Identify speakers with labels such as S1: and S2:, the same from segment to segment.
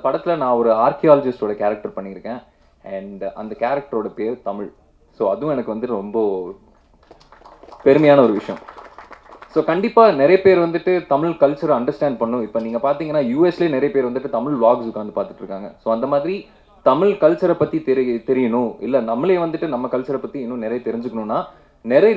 S1: படத்தில் நான் ஒரு ஆர்கியாலஜிஸ்டோட கேரக்டர் பண்ணியிருக்கேன். அண்ட் அந்த கேரக்டரோட பேர் தமிழ். ஸோ அதுவும் எனக்கு வந்து ரொம்ப பெருமையான ஒரு விஷயம். ஸோ கண்டிப்பாக நிறைய பேர் வந்துட்டு தமிழ் கல்ச்சரை அண்டர்ஸ்டாண்ட் பண்ணும். இப்போ நீங்கள் பார்த்தீங்கன்னா யூஎஸ்லேயே நிறைய பேர் வந்துட்டு தமிழ் vlogs உட்காந்து பார்த்துட்டு இருக்காங்க. ஸோ அந்த மாதிரி தமிழ் கல்ச்சரை பற்றி தெரியணும், இல்லை நம்மளே வந்துட்டு நம்ம கல்ச்சரை பற்றி இன்னும் நிறைய தெரிஞ்சுக்கணும்னா நிறைய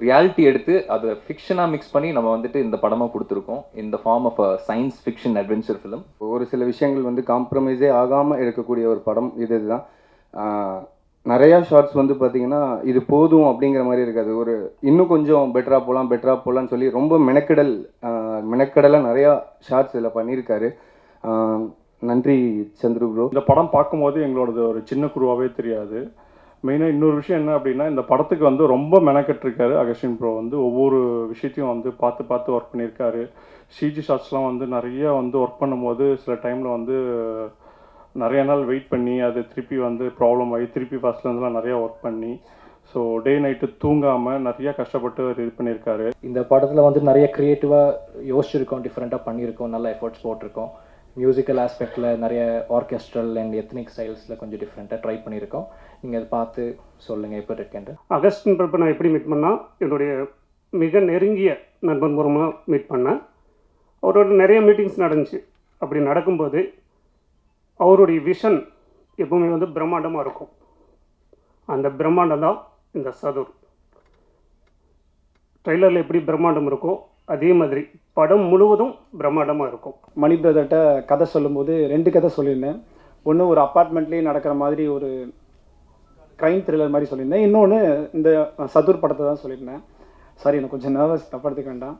S1: ரியாலிட்டி எடுத்து அதை ஃபிக்ஷனாக மிக்ஸ் பண்ணி நம்ம வந்துட்டு இந்த படமாக கொடுத்துருக்கோம். இந்த form of science fiction adventure film.
S2: ஒரு சில விஷயங்கள் வந்து காம்ப்ரமைஸே ஆகாமல் எடுக்கக்கூடிய ஒரு படம் இதுதான். நிறையா ஷார்ட்ஸ் வந்து பார்த்திங்கன்னா இது போதும் அப்படிங்கிற மாதிரி இருக்காது. ஒரு இன்னும் கொஞ்சம் பெட்டராக போகலான்னு சொல்லி ரொம்ப மெனக்கடலாக நிறையா ஷார்ட்ஸ் இதில் பண்ணியிருக்காரு. நன்றி சந்துரு ப்ரோ.
S3: இந்த படம் பார்க்கும்போது எங்களோடது ஒரு சின்ன குருவாகவே தெரியாது. மெயினாக இன்னொரு விஷயம் என்ன அப்படின்னா, இந்த படத்துக்கு வந்து ரொம்ப மெனக்கெட்டிருக்காரு அகஸ்டின் ப்ரோ. வந்து ஒவ்வொரு விஷயத்தையும் வந்து பார்த்து ஒர்க் பண்ணியிருக்காரு. சிஜி ஷார்ட்ஸ்லாம் வந்து நிறைய வந்து ஒர்க் பண்ணும்போது சில டைமில் வந்து நிறைய நாள் வெயிட் பண்ணி அது திருப்பி வந்து ப்ராப்ளம் ஆகி திருப்பி ஃபஸ்ட்லேருந்துலாம் நிறையா ஒர்க் பண்ணி ஸோ டே நைட்டு தூங்காமல் நிறையா கஷ்டப்பட்டு இது பண்ணியிருக்காரு.
S4: இந்த படத்தில் வந்து நிறைய க்ரியேட்டிவாக யோசிச்சிருக்கோம், டிஃப்ரெண்ட்டாக பண்ணியிருக்கோம், நல்ல எஃபர்ட்ஸ் போட்டிருக்கோம். மியூசிக்கல் ஆஸ்பெக்டில் நிறைய ஆர்கெஸ்ட்ரல் அண்ட் எத்னிக் ஸ்டைல்ஸில் கொஞ்சம் டிஃப்ரெண்ட்டாக ட்ரை பண்ணியிருக்கோம். நீங்கள் அதை பார்த்து சொல்லுங்கள் எப்படி இருக்கேன்ட்டு.
S5: அகஸ்டின் ப்ரோ நான் எப்படி மீட் பண்ணால், என்னுடைய மிக நெருங்கிய நண்பன் மூலமாக மீட் பண்ணேன். அவரோட நிறைய மீட்டிங்ஸ் நடந்துச்சு. அப்படி நடக்கும்போது அவருடைய விஷன் எப்பவுமே வந்து பிரம்மாண்டமாக இருக்கும். அந்த பிரம்மாண்டம் தான் இந்த சதுர். ட்ரெய்லரில் எப்படி பிரம்மாண்டம் இருக்கோ அதே மாதிரி படம் முழுவதும் பிரம்மாண்டமாக இருக்கும்.
S6: மணி பிரதர்கிட்ட கதை சொல்லும்போது 2 கதை சொல்லியிருந்தேன். ஒன்று ஒரு அப்பார்ட்மெண்ட்லேயே நடக்கிற மாதிரி ஒரு க்ரைம் த்ரில்லர் மாதிரி சொல்லியிருந்தேன். இன்னொன்று இந்த சதுர் படத்தை தான் சொல்லியிருந்தேன். சாரி, எனக்கு கொஞ்சம் நர்வஸ், தப்படுத்துக்க வேண்டாம்.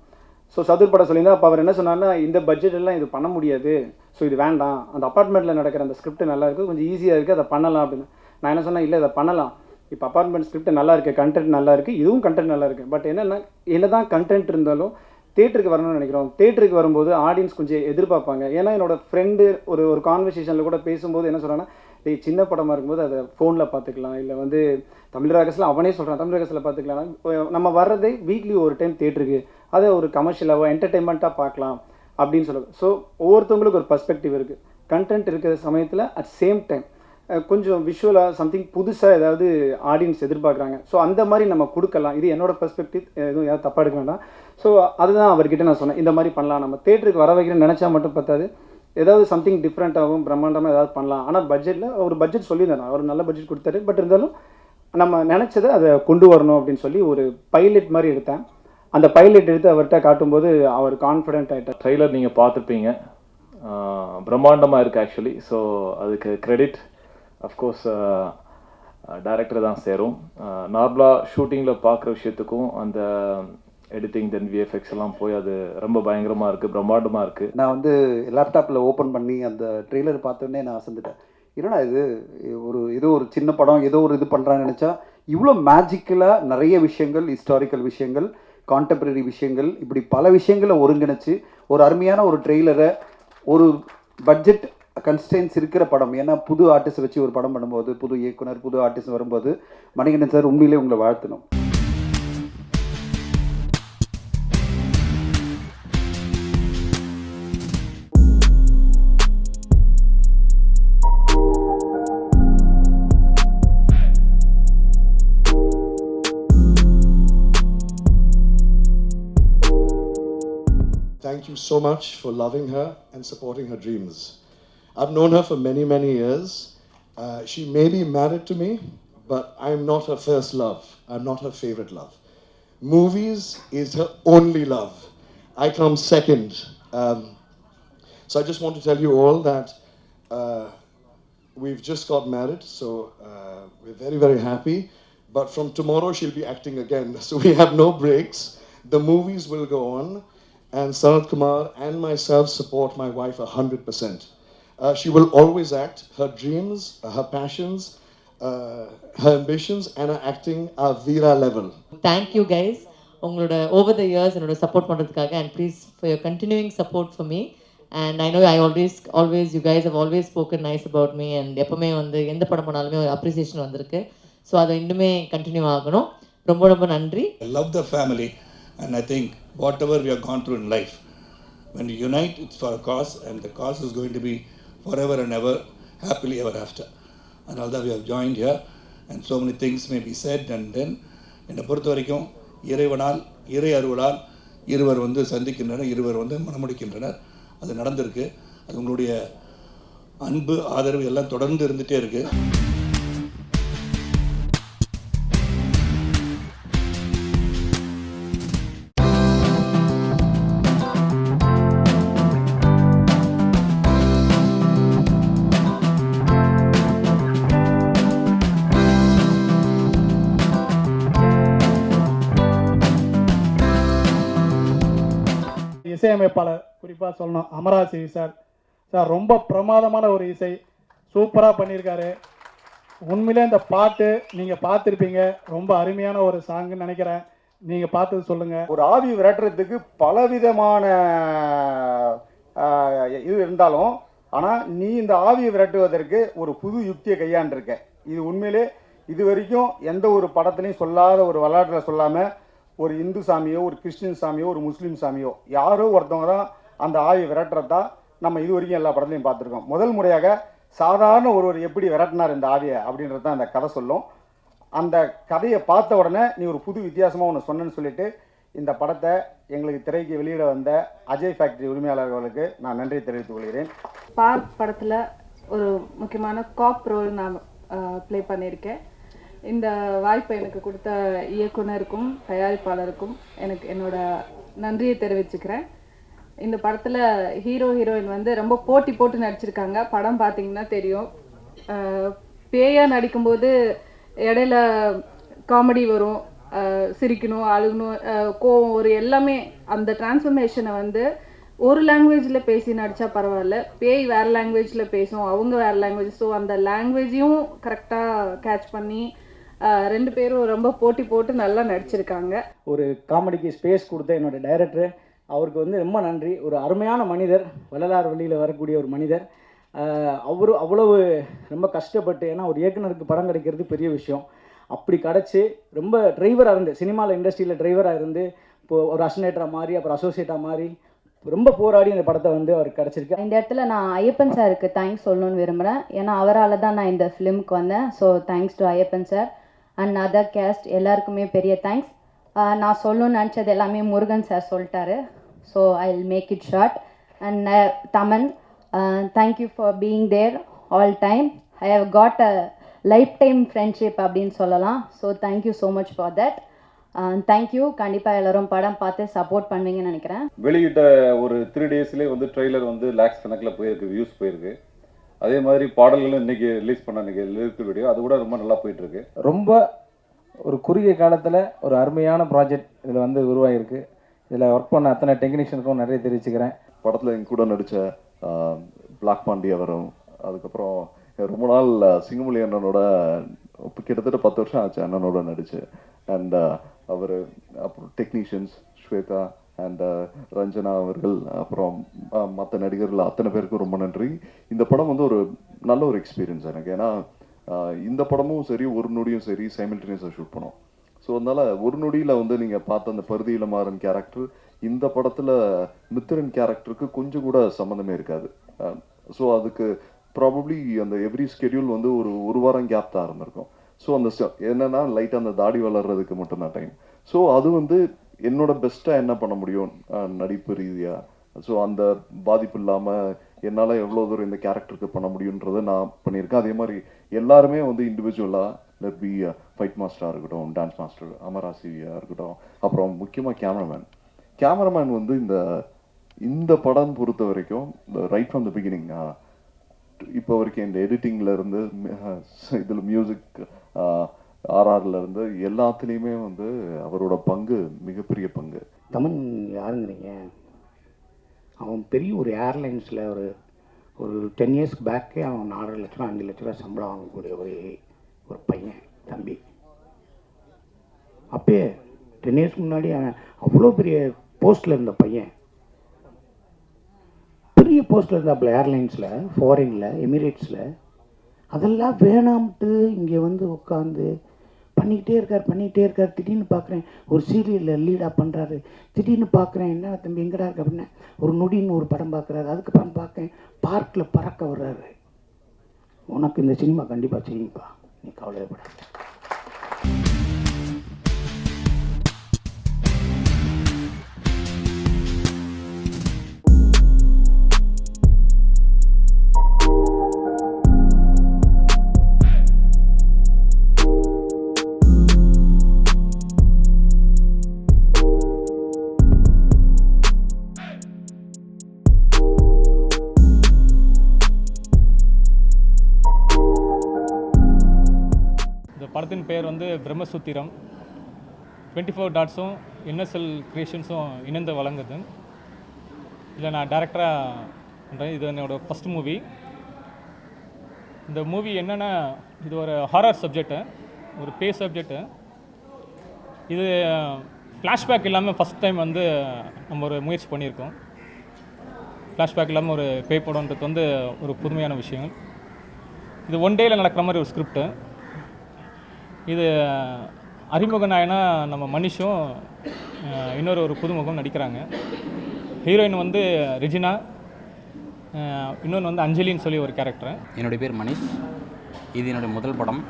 S6: ஸோ சதுர் படம் சொல்லியிருந்தேன். அப்போ அவர் என்ன சொன்னார்னா, இந்த பட்ஜெட்டெல்லாம் இது பண்ண முடியாது, ஸோ இது வேண்டாம், அந்த அப்பார்ட்மெண்ட்டில் நடக்கிற அந்த ஸ்கிரிப்ட் நல்லா இருக்குது, கொஞ்சம் ஈஸியாக இருக்குது, அதை பண்ணலாம் அப்படின்னு. நான் என்ன சொன்னேன், இல்லை இதை பண்ணலாம், இப்போ அப்பார்ட்மெண்ட் ஸ்கிரிப்ட் நல்லா இருக்குது, கண்டென்ட் நல்லா இருக்குது, இதுவும் கண்டென்ட் நல்லா இருக்குது. பட் என்ன தான் கண்டென்ட் இருந்தாலும் தேட்டருக்கு வரணும்னு நினைக்கிறோம். தேட்டருக்கு வரும்போது ஆடியன்ஸ் கொஞ்சம் எதிர்பார்ப்பாங்க. ஏன்னா என்னோடய ஃப்ரெண்டு ஒரு கான்வர்சேஷனில் கூட பேசும்போது என்ன சொல்கிறாங்கன்னா, சின்ன படமாக இருக்கும்போது அதை ஃபோனில் பார்த்துக்கலாம், இல்லை வந்து தமிழ் ராகஸில் அவனே சொல்கிறான் தமிழ் ராகஸில் பார்த்துக்கலாம், நம்ம வர்றதே வீக்லி ஒரு டைம் தேட்டருக்கு, அதை ஒரு கமர்ஷியலாக என்டர்டெயின்மெண்ட்டாக பார்க்கலாம் அப்படின்னு சொல்லுவாங்க. ஸோ ஒவ்வொருத்தவங்களுக்கு ஒரு பர்ஸ்பெக்டிவ் இருக்குது. கண்டென்ட் இருக்கிற சமயத்தில் அட் சேம் டைம் கொஞ்சம் விஷுவலாக சம்திங் புதுசாக ஏதாவது ஆடியன்ஸ் எதிர்பார்க்குறாங்க. ஸோ அந்த மாதிரி நம்ம கொடுக்கலாம். இது என்னோடய பெர்ஸ்பெக்டிவ், எதுவும் யாரும் தப்பாக எடுக்க வேண்டாம். ஸோ அதுதான் அவர்கிட்ட நான் சொன்னேன், இந்த மாதிரி பண்ணலாம், நம்ம தேட்டருக்கு வர வைக்கிறேன்னு நினச்சா மட்டும் பத்தாது, ஏதாவது சம்திங் டிஃப்ரெண்ட்டாகவும் பிரம்மாண்டமாக ஏதாவது பண்ணலாம். ஆனால் பட்ஜெட்டில் ஒரு பட்ஜெட் சொல்லியிருந்தேன், அவர் நல்ல பட்ஜெட் கொடுத்தாரு. பட் இருந்தாலும் நம்ம நினச்சதை அதை கொண்டு வரணும் அப்படின்னு சொல்லி ஒரு பைலட் மாதிரி எடுத்தேன். அந்த பைலட் எடுத்து அவர்கிட்ட காட்டும்போது அவர் கான்ஃபிடென்ட் ஆகிட்டார்.
S1: ட்ரெய்லர் நீங்கள் பார்த்துருப்பீங்க, பிரம்மாண்டமாக இருக்குது ஆக்சுவலி. ஸோ அதுக்கு கிரெடிட் அஃப்கோர்ஸ் டைரக்டர் தான் சேரும். நார்மலாக ஷூட்டிங்கில் பார்க்குற விஷயத்துக்கும் அந்த எடிட்டிங் தென் விஎஃப்எக்ஸ் எல்லாம் போய் அது ரொம்ப பயங்கரமாக இருக்குது, பிரம்மாண்டமாக இருக்குது.
S7: நான் வந்து லேப்டாப்பில் ஓப்பன் பண்ணி அந்த ட்ரெய்லர் பார்த்தோன்னே நான் அசந்துட்டேன். என்னடா ஏதோ ஒரு சின்ன படம், ஏதோ ஒரு இது பண்ணுறான்னு நினச்சா இவ்வளோ மேஜிக்கலாக நிறைய விஷயங்கள், ஹிஸ்டாரிக்கல் விஷயங்கள், கான்டெம்பரரி விஷயங்கள், இப்படி பல விஷயங்களை ஒருங்கிணைச்சு ஒரு அருமையான ஒரு ட்ரெய்லரை, ஒரு பட்ஜெட் கன்ஸ்டன்ஸ் இருக்கிற படம். ஏன்னா புது ஆர்டிஸ்ட் வச்சு ஒரு படம் பண்ணும்போது, புது இயக்குனர், புது ஆர்டிஸ்ட் வரும்போது மணிகண்டன் சார் உண்மையிலே உங்களை வாழ்த்தணும்.
S8: Thank you so much for loving her and supporting her dreams. I've known her for many, many years. She may be married to me, but I'm not her first love. I'm not her favorite love. Movies is her only love. I come second. So I just want to tell you all that we've just got married, so we're very, very happy. But from tomorrow, she'll be acting again. So we have no breaks. The movies will go on. And Sanat Kumar and myself support my wife 100%. She will always act. Her dreams, her passions, her ambitions and her acting are Veera level.
S9: Thank you guys. Over the years, support பண்றதுக்காக, and please for your continuing support for me. And I know I always you guys have always spoken nice about me, and எப்பவுமே வந்து எந்த படம் பண்ணாலுமே ஒரு appreciation வந்திருக்கு. So அதை இன்னுமே கண்டினியூ ஆகணும். ரொம்ப ரொம்ப நன்றி.
S10: I love the family, and I think whatever we have gone through in life, when we unite, it's for a cause, and the cause is going to be forever and ever, happily ever after. And all that we have joined here, and so many things may be said. And then என்னை பொறுத்த வரைக்கும் இறைவனால் இறை அருளால் இருவர் வந்து சந்திக்கின்றனர், இருவர் வந்து மணமுடிக்கின்றனர். அது நடந்திருக்கு. அது உங்களுடைய அன்பு ஆதரவு எல்லாம் தொடர்ந்து இருந்துகிட்டே இருக்குது.
S11: இசையமைப்பாளர் குறிப்பாக சொல்லணும் அமராசிவி சார். சார் ரொம்ப பிரமாதமான ஒரு இசை, சூப்பராக பண்ணியிருக்காரு. உண்மையிலே இந்த பாட்டு நீங்கள் பார்த்துருப்பீங்க, ரொம்ப அருமையான ஒரு சாங்குன்னு நினைக்கிறேன். நீங்கள் பார்த்தது சொல்லுங்கள்.
S12: ஒரு ஆவி விரட்டுறதுக்கு பலவிதமான இது இருந்தாலும், ஆனால் நீ இந்த ஆவியை விரட்டுவதற்கு ஒரு புது யுக்தியை கையாண்டிருக்க. இது உண்மையிலே இது வரைக்கும் எந்த ஒரு படத்துலையும் சொல்லாத ஒரு வரலாற்றில் சொல்லாமல் ஒரு இந்து சாமியோ ஒரு கிறிஸ்டின் சாமியோ ஒரு முஸ்லீம் சாமியோ யாரோ ஒருத்தவங்க தான் அந்த ஆவியை விரட்டுறதா நம்ம இது வரைக்கும் எல்லா படத்துலையும் பார்த்துருக்கோம். முதல் முறையாக சாதாரண ஒருவர் எப்படி விரட்டினார் இந்த ஆவியை அப்படின்றது தான் அந்த கதை சொல்லும். அந்த கதையை பார்த்த உடனே நீ ஒரு புது வித்தியாசமாக ஒன்று சொன்னேன்னு சொல்லிட்டு இந்த படத்தை எங்களுக்கு திரைக்கு வெளியிட வந்த அஜய் ஃபேக்டரி உரிமையாளர்களுக்கு நான் நன்றி தெரிவித்துக் கொள்கிறேன்.
S13: பார்க் படத்தில் ஒரு முக்கியமான காப் ரோல் நான் ப்ளே பண்ணியிருக்கேன். இந்த வாய்ப்பை எனக்கு கொடுத்த இயக்குனருக்கும் தயாரிப்பாளருக்கும் என்னோட நன்றியை தெரிவிச்சுக்கிறேன். இந்த படத்தில் ஹீரோ ஹீரோயின் வந்து ரொம்ப போட்டி போட்டு நடிச்சிருக்காங்க. படம் பார்த்தீங்கன்னா தெரியும். பேயாக நடிக்கும்போது இடையில காமெடி வரும், சிரிக்கணும், அழுகணும், கோவம் ஒரு எல்லாமே அந்த டிரான்ஸ்ஃபர்மேஷனை வந்து ஒரு லாங்குவேஜில் பேசி நடித்தா பரவாயில்ல, பேய் வேறு லாங்குவேஜில் பேசும், அவங்க வேறு லாங்குவேஜ். ஸோ அந்த லாங்குவேஜையும் கரெக்டாக கேட்ச் பண்ணி ரெண்டு பேரும் ரொம்ப போட்டி போட்டு நல்லா நடிச்சிருக்காங்க.
S6: ஒரு காமெடிக்கு ஸ்பேஸ் கொடுத்த என்னோட டைரக்டர், அவருக்கு வந்து ரொம்ப நன்றி. ஒரு அருமையான மனிதர், வள்ளலார் வழியில் வரக்கூடிய ஒரு மனிதர். அவ்வளவு ரொம்ப கஷ்டப்பட்டு, ஏன்னா ஒரு இயக்குனருக்கு படம் கிடைக்கிறது பெரிய விஷயம். அப்படி கிடச்சி ரொம்ப டிரைவராக இருந்து, சினிமாவில் இண்டஸ்ட்ரியில் டிரைவராக இருந்து, இப்போது ஒரு அசினேட்டராக மாறி அப்புறம் அசோசியேட்டாக மாறி ரொம்ப போராடி இந்த படத்தை வந்து அவருக்கு கிடச்சிருக்கு.
S14: இந்த இடத்துல நான் ஐயப்பன் சாருக்கு தேங்க்ஸ் சொல்லணும்னு விரும்புகிறேன். ஏன்னா அவரால் தான் நான் இந்த ஃபிலிமுக்கு வந்தேன். So thanks to Ayyappan sir and other cast எல்லாருக்குமே பெரிய தேங்க்ஸ். நான் சொல்லணும்னு நினச்சது எல்லாமே முருகன் சார் சொல்லிட்டாரு. So I will make it short. And Thaman, thank you for being there all time. I have got a lifetime friendship அப்படின்னு சொல்லலாம். So thank you so much for that. Thank you. கண்டிப்பாக எல்லோரும் படம் பார்த்து சப்போர்ட் பண்ணுவீங்கன்னு நினைக்கிறேன்.
S15: வெளியிட்ட ஒரு 3 டேஸ்லேயே வந்து ட்ரெய்லர் வந்து லேக்ஸ் கணக்கில் போயிருக்கு, வியூஸ் போயிருக்கு. அதே மாதிரி பாடல்களும் இன்றைக்கி ரிலீஸ் பண்ண இன்றைக்கி லிரிக் வீடியோ அது கூட ரொம்ப நல்லா போயிட்டுருக்கு.
S16: ரொம்ப ஒரு குறுகிய காலத்தில் ஒரு அருமையான ப்ராஜெக்ட் இதில் வந்து உருவாகிருக்கு. இதில் ஒர்க் பண்ண அத்தனை டெக்னீஷியனுக்கும் நிறைய தெரிவிச்சுக்கிறேன்.
S15: படத்தில் எங்க கூட நடித்த பிளாக் பாண்டி அவரும், அதுக்கப்புறம் ரொம்ப நாள் சிங்கமொழி அண்ணனோட கிட்டத்தட்ட 10 வருஷம் ஆச்சு அண்ணனோட நடிச்சு. அண்ட் அவர் அப்புறம் டெக்னீஷியன்ஸ் ஸ்வேதா அண்ட் ரஞ்சனா அவர்கள், அப்புறம் மற்ற நடிகர்கள் அத்தனை பேருக்கும் ரொம்ப நன்றி. இந்த படம் வந்து ஒரு நல்ல ஒரு எக்ஸ்பீரியன்ஸ் எனக்கு. ஏன்னா இந்த படமும் சரி ஒரு நொடியும் சரி சைமல்டேனியஸாக ஷூட் பண்ணோம். ஸோ அதனால் ஒரு நொடியில் வந்து நீங்கள் பார்த்த அந்த பருதியில மாறன் கேரக்டர் இந்த படத்தில் மித்திரன் கேரக்டருக்கு கொஞ்சம் கூட சம்மந்தமே இருக்காது. ஸோ அதுக்கு ப்ராபப்ளி அந்த எவ்ரி ஸ்கெடியூல் வந்து ஒரு வாரம் கேப் தான் இருந்திருக்கும். ஸோ அந்த என்னென்னா லைட்டாக அந்த தாடி வளர்கிறதுக்கு மட்டும்தான் டைம். ஸோ அது வந்து என்னோட பெஸ்ட்டாக என்ன பண்ண முடியும் நடிப்பு ரீதியாக, ஸோ அந்த பாதிப்பு இல்லாமல் என்னால் எவ்வளோ தூரம் இந்த கேரக்டருக்கு பண்ண முடியுன்றதை நான் பண்ணியிருக்கேன். அதே மாதிரி எல்லாருமே வந்து இண்டிவிஜுவலாக லெட் பி ஃபைட் மாஸ்டராக இருக்கட்டும், டான்ஸ் மாஸ்டர் அமராசிவியாக இருக்கட்டும், அப்புறம் முக்கியமாக கேமராமேன் வந்து இந்த படம் பொறுத்த வரைக்கும் ரைட் ஃப்ரம் த பிகினிங் இப்போ வரைக்கும் இந்த எடிட்டிங்கில் இருந்து இதில் மியூசிக் ஆர்ஆர்ல இருந்து எல்லாத்துலேயுமே வந்து அவரோட பங்கு மிகப்பெரிய பங்கு.
S17: தமன் யாருங்கிறீங்க? அவன் பெரிய ஒரு ஏர்லைன்ஸில் ஒரு 10 இயர்ஸ்க்கு பேக்கே அவன் 4 லட்ச ரூபா 5 லட்ச ரூபா சம்பளம் வாங்கக்கூடிய ஒரு பையன் தம்பி. அப்பயே 10 இயர்ஸ்க்கு முன்னாடி அவன் அவ்வளோ பெரிய போஸ்ட்டில் இருந்த பையன், பெரிய போஸ்ட்டில் இருந்தாப்புல ஏர்லைன்ஸில், ஃபாரினில், எமிரேட்ஸில். அதெல்லாம் வேணாம்ட்டு இங்கே வந்து உட்காந்து பண்ணிக்கிட்டே இருக்கார். திடீர்னு பார்க்குறேன் ஒரு சீரியலில் லீடாக பண்ணுறாரு. திடீர்னு பார்க்குறேன், என்ன தம்பி எங்கடா இருக்கு அப்படின்னா, ஒரு நொடின்னு ஒரு படம் பார்க்குறாரு. அதுக்கப்புறம் பார்க்கேன் பார்க்கில் பறக்க வர்றாரு. உனக்கு இந்த சினிமா கண்டிப்பாக செய்யும்ப்பா, நீ கவலையப்பட.
S18: படத்தின் பெயர் வந்து பிரம்மசூத்திரம். 24 டாட்ஸும் என்எஸ்எல் கிரியேஷன்ஸும் இணைந்து வழங்குது. இதில் நான் டேரக்டராக பண்ணுறேன். இது என்னோடய ஃபஸ்ட் மூவி. இந்த மூவி என்னென்னா, இது ஒரு ஹாரர் சப்ஜெக்ட்டு, ஒரு பேய் சப்ஜெக்ட்டு. இது ஃப்ளாஷ்பேக் இல்லாமல் ஃபஸ்ட் டைம் வந்து நம்ம ஒரு முயற்சி பண்ணியிருக்கோம். ஃப்ளாஷ்பேக் இல்லாமல் ஒரு பேய் படம்ன்றது வந்து ஒரு புதுமையான விஷயம். இது ஒன் டேயில் நடக்கிற மாதிரி ஒரு ஸ்கிரிப்டு. இது அறிமுக நாயனா நம்ம மனிஷும் இன்னொரு புதுமுகம் நடிக்கிறாங்க. ஹீரோயின் வந்து ரெஜினா, இன்னொன்று வந்து அஞ்சலின்னு சொல்லி ஒரு கேரக்டர்.
S19: என்னுடைய பேர் மனிஷ். இது என்னுடைய முதல் படம்.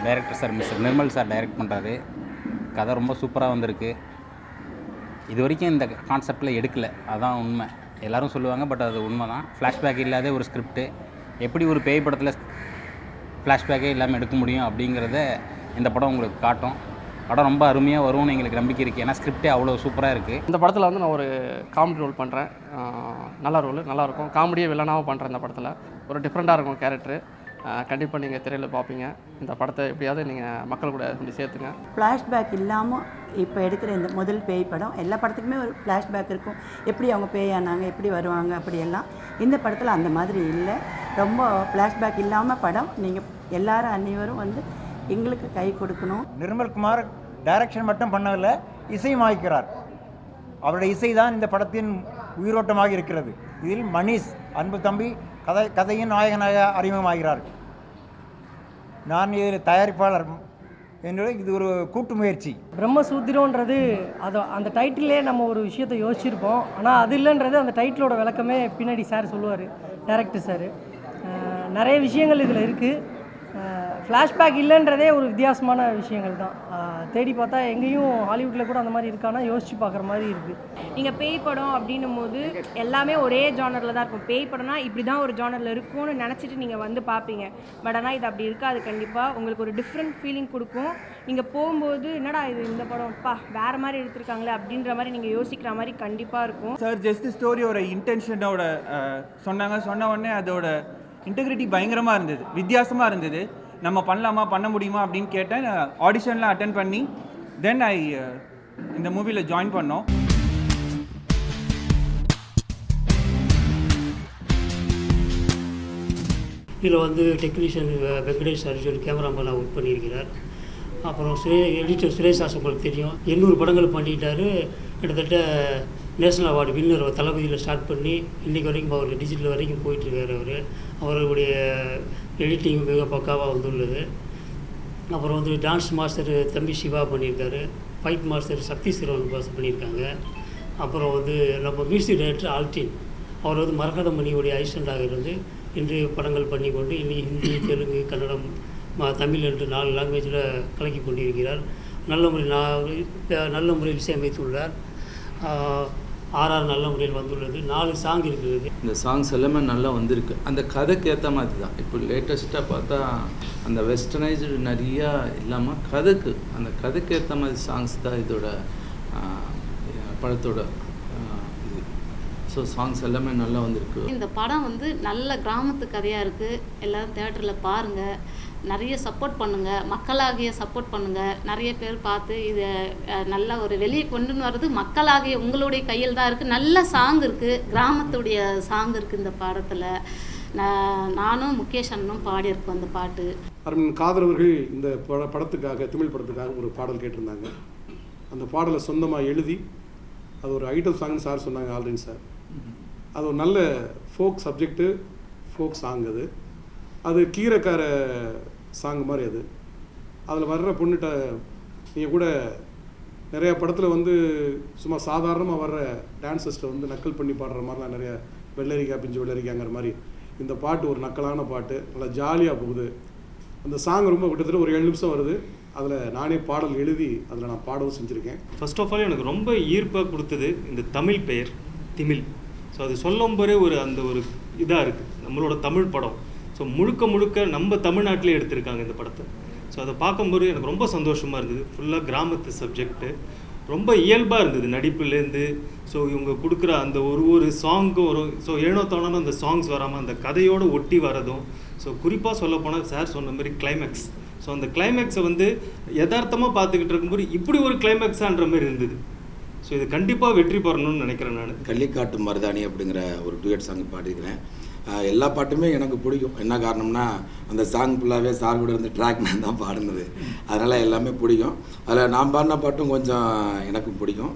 S19: Director sir mister Nirmal sir direct பண்ணுறாரு. கதை ரொம்ப சூப்பராக வந்திருக்கு. இது வரைக்கும் இந்த கான்செப்டில் எடுக்கலை, அதான் உண்மை. எல்லோரும் சொல்லுவாங்க, பட் அது உண்மை தான். ஃப்ளாஷ்பேக் இல்லாத ஒரு ஸ்கிரிப்டு, எப்படி ஒரு பேய் படத்தில் ஃப்ளாஷ்பேக்கே இல்லாமல் எடுக்க முடியும் அப்படிங்கிறத இந்த படம் உங்களுக்கு காட்டும். படம் ரொம்ப அருமையாக வரும்னு எங்களுக்கு நம்பிக்கை இருக்குது. ஏன்னா ஸ்கிரிப்டே அவ்வளோ சூப்பராக இருக்குது.
S20: இந்த படத்தில் வந்து நான் ஒரு காமெடி ரோல் பண்ணுறேன். நல்ல ரோல், நல்லாயிருக்கும். காமெடியே வில்லனாகவும் பண்ணுறேன். இந்த படத்தில் ஒரு டிஃப்ரெண்ட்டாக இருக்கும் கேரக்டரு. கண்டிப்பாக நீங்கள் திரையில் பார்ப்பீங்க. இந்த படத்தை எப்படியாவது நீங்கள் மக்கள் கூட கொண்டு சேர்த்துங்க.
S21: ஃப்ளாஷ்பேக் இல்லாமல் இப்போ எடுக்கிற இந்த முதல் பேய் படம், எல்லா படத்துக்குமே ஒரு ஃப்ளாஷ்பேக் இருக்கும். எப்படி அவங்க பேயானாங்க, எப்படி வருவாங்க, அப்படியெல்லாம். இந்த படத்தில் அந்த மாதிரி இல்லை. ரொம்ப ஃப்ளாஷ்பேக் இல்லாமல் படம். நீங்கள் எல்லாரும் அன்னைவரும் வந்து எங்களுக்கு கை கொடுக்கணும்.
S22: நிர்மல்குமார் டைரக்ஷன் மட்டும் பண்ணவில்லை, இசையும் ஆகிக்கிறார். அவருடைய இசை தான் இந்த படத்தின் உயிரோட்டமாக இருக்கிறது. இதில் மனிஷ் அன்பு தம்பி கதையின் நாயகனாக அறிமுகமாகிறார். நான் இதில் தயாரிப்பாளர். என்னோட இது ஒரு கூட்டு முயற்சி.
S23: பிரம்மசூத்திரன்றது அந்த டைட்டிலே நம்ம ஒரு விஷயத்தை யோசிச்சிருப்போம். ஆனால் அது இல்லைன்றது அந்த டைட்டிலோட விளக்கமே பின்னாடி சார் சொல்லுவார், டைரக்டர் சார். நிறைய விஷயங்கள் இதில் இருக்குது. ஃப்ளாஷ்பேக் இல்லைன்றதே ஒரு வித்தியாசமான விஷயங்கள் தான். தேடி பார்த்தா எங்கேயும் ஹாலிவுட்டில் கூட அந்த மாதிரி இருக்கானா யோசித்து பார்க்குற மாதிரி இருக்குது.
S24: நீங்கள் பேய் படம் அப்படின்னும் போது எல்லாமே ஒரே ஜானரில் தான் இருக்கும். பேய் படம்னா இப்படி தான் ஒரு ஜானரில் இருக்கும்னு நினச்சிட்டு நீங்கள் வந்து பார்ப்பீங்க. பட் ஆனால் இது அப்படி இருக்காது. கண்டிப்பாக உங்களுக்கு ஒரு டிஃப்ரெண்ட் ஃபீலிங் கொடுக்கும். நீங்கள் போகும்போது என்னடா இது இந்த படம்ப்பா வேறு மாதிரி எடுத்திருக்காங்களே அப்படின்ற மாதிரி நீங்கள் யோசிக்கிற மாதிரி கண்டிப்பாக இருக்கும்.
S25: சார் ஜஸ்ட் ஸ்டோரியோட இன்டென்ஷனோட சொன்ன உடனே அதோட இன்டெகிரிட்டி பயங்கரமாக இருந்தது, வித்தியாசமாக இருந்தது. நம்ம பண்ணலாமா, பண்ண முடியுமா அப்படின்னு கேட்டேன். ஆடிஷன்லாம் அட்டென்ட் பண்ணி தென் இந்த மூவியில் ஜாயின் பண்ணோம்.
S26: இதில் வந்து டெக்னீஷியன் வெங்கடேஷ் சார் சொல்லி கேமராமேனாக ஒர்க் பண்ணியிருக்கிறார். அப்புறம் எடிட்டர் சுரேஷ் தாஸ் உங்களுக்கு தெரியும், 800 படங்கள் பண்ணிட்டார். கிட்டத்தட்ட நேஷனல் அவார்டு வின்னர் தளபதியில் ஸ்டார்ட் பண்ணி இன்றைக்கு வரைக்கும் அவர் டிஜிட்டல் வரைக்கும் போயிட்டுருக்கார். அவருடைய எடிட்டிங் மிக பக்காவாக வந்துள்ளது. அப்புறம் வந்து டான்ஸ் மாஸ்டர் தம்பி சிவா பண்ணியிருக்காரு. ஃபைட் மாஸ்டர் சக்தி சிறுவன் பாஸ் பண்ணியிருக்காங்க. அப்புறம் வந்து நம்ம மியூசிக் டைரக்டர் ஆல்டின், அவர் வந்து மரகத மணியுடைய அசிஸ்டண்டாக இருந்து இன்று படங்கள் பண்ணி கொண்டு இன்றைக்கி ஹிந்தி, தெலுங்கு, கன்னடம், தமிழ் என்று 4 லாங்குவேஜில் கலக்கி கொண்டிருக்கிறார். நல்ல முறையில் இசையமைத்துள்ளார். RR நல்ல முறையில் வந்துள்ளது. 4 சாங் இருக்குது.
S27: இந்த சாங்ஸ் எல்லாமே நல்லா வந்திருக்கு. அந்த கதைக்கு ஏற்ற மாதிரி தான். இப்போ லேட்டஸ்ட்டாக பார்த்தா அந்த வெஸ்டர்னைஸ்டு நிறையா இல்லாமல் அந்த கதைக்கு ஏற்ற மாதிரி சாங்ஸ் தான் இதோட படத்தோட இது. ஸோ சாங்ஸ் எல்லாமே நல்லா வந்திருக்கு.
S28: இந்த படம் வந்து நல்ல கிராமத்து கதையாக இருக்குது. எல்லோரும் தேட்டரில் பாருங்கள். நிறைய சப்போர்ட் பண்ணுங்கள், மக்களாகிய சப்போர்ட் பண்ணுங்கள். நிறைய பேர் பார்த்து இதை நல்லா ஒரு வெளியே கொண்டு வர்றது மக்களாகிய உங்களுடைய கையில் தான் இருக்குது. நல்ல சாங் இருக்குது, கிராமத்துடைய சாங் இருக்குது இந்த பாடத்தில். நானும் முகேஷ் அண்ணனும் பாடியிருக்கோம் அந்த பாட்டு.
S29: அருண் காதர் அவர்கள் இந்த படத்துக்காக, தமிழ் படத்துக்காக ஒரு பாடல் கேட்டிருந்தாங்க. அந்த பாடலை சொந்தமாக எழுதி அது ஒரு ஐட்டம் சாங்னு சார் சொன்னாங்க ஆல்ரெடி சார். அது ஒரு நல்ல ஃபோக் சப்ஜெக்டு, ஃபோக் சாங். அது கீரைக்கார சாங் மாதிரி. அது அதில் வர்ற பொண்ணுகிட்ட நீங்கள் கூட நிறையா படத்தில் வந்து சும்மா சாதாரணமாக வர்ற டான்சர்ஸ்ட்டை வந்து நக்கல் பண்ணி பாடுற மாதிரிலாம் நிறைய வெள்ளரிக்கா பிஞ்சு வெள்ளரிக்காங்கிற மாதிரி இந்த பாட்டு ஒரு நக்கலான பாட்டு, நல்லா ஜாலியாக போகுது. அந்த சாங் ரொம்ப கிட்டத்தட்ட ஒரு 7 நிமிஷம் வருது. அதில் நானே பாடல் எழுதி அதில் நான் பாடவும் செஞ்சுருக்கேன்.
S1: ஃபர்ஸ்ட் ஆஃப் ஆல் எனக்கு ரொம்ப ஈர்ப்பாக கொடுத்தது இந்த தமிழ் பெயர் திமிழ். ஸோ அது சொல்லும் போதே அந்த ஒரு இதாக இருக்குது, நம்மளோட தமிழ் படம். ஸோ முழுக்க முழுக்க நம்ம தமிழ்நாட்டிலே எடுத்திருக்காங்க இந்த படத்தை. ஸோ அதை பார்க்கும்போது எனக்கு ரொம்ப சந்தோஷமாக இருந்தது. ஃபுல்லாக கிராமத்து சப்ஜெக்ட்டு, ரொம்ப இயல்பாக இருந்தது நடிப்புலேருந்து. ஸோ இவங்க கொடுக்குற அந்த ஒரு சாங்க்கும் ஸோ ஏனோ தானோ அந்த சாங்ஸ் வராமல் அந்த கதையோடு ஒட்டி வரதும். ஸோ குறிப்பாக சொல்லப்போனால் சார் சொன்ன மாதிரி கிளைமேக்ஸ். ஸோ அந்த கிளைமேக்ஸை வந்து யதார்த்தமாக பார்த்துக்கிட்டு இருக்கும்போது இப்படி ஒரு கிளைமேக்ஸான்ற மாதிரி இருந்தது. ஸோ இது கண்டிப்பாக வெற்றி பெறணும்னு நினைக்கிறேன். நான்
S2: கள்ளிக்காட்டு மருதாணி அப்படிங்கிற ஒரு டூயட் சாங் பாடிக்கிறேன். எல்லா பாட்டுமே எனக்கு பிடிக்கும். என்ன காரணம்னா அந்த சாங் ஃபுல்லாகவே சார் கூட இருந்து ட்ராக் நான் தான் பாடினது, அதனால் எல்லாமே பிடிக்கும். அதில் நான் பாடின பாட்டும் கொஞ்சம் எனக்கும் பிடிக்கும்.